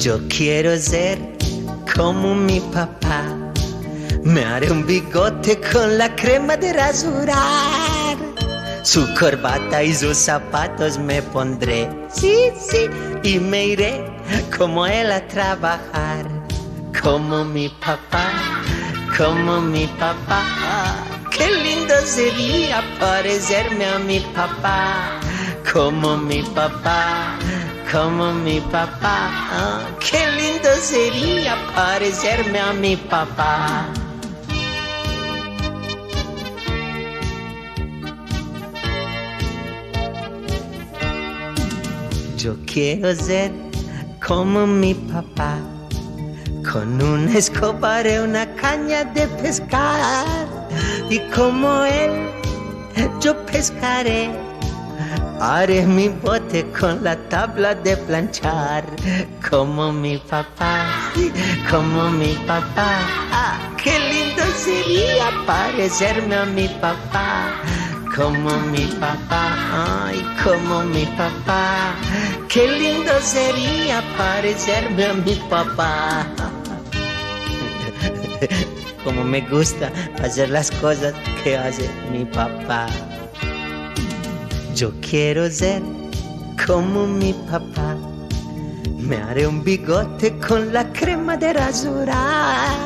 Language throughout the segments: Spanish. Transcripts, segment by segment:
Yo quiero ser como mi papá. Me haré un bigote con la crema de rasurar. Su corbata y sus zapatos me pondré. Sí, sí, y me iré como él a trabajar. Como mi papá, como mi papá. Qué lindo sería parecerme a mi papá. Como mi papá, como mi papá. Qué lindo sería parecerme a mi papá. Yo quiero ser como mi papá, con una escoba y una caña de pescar. Y como él, yo pescaré. Haré mi bote con la tabla de planchar. Como mi papá, como mi papá. Qué lindo sería parecerme a mi papá. Como mi papá, ay, como mi papá. Qué lindo sería parecerme a mi papá. Como me gusta hacer las cosas que hace mi papá. Yo quiero ser como mi papá. Me haré un bigote con la crema de rasurar.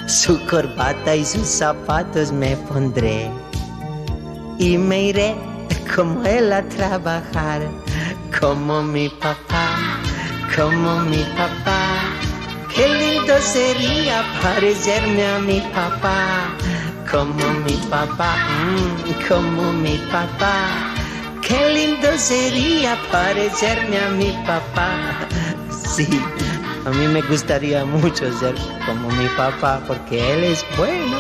Su corbata y sus zapatos me pondré. Y me iré como él a trabajar. Como mi papá, como mi papá. Qué lindo sería parecerme a mi papá. Como mi papá, como mi papá. Qué lindo sería parecerme a mi papá. Sí, a mí me gustaría mucho ser como mi papá porque él es bueno.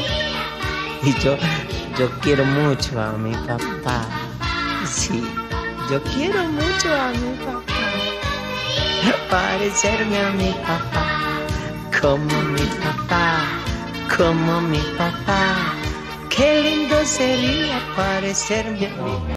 Y yo quiero mucho a mi papá. Sí, yo quiero mucho a mi papá. Parecerme a mi papá. Como mi papá, como mi papá. Qué lindo sería parecerme a mi papá.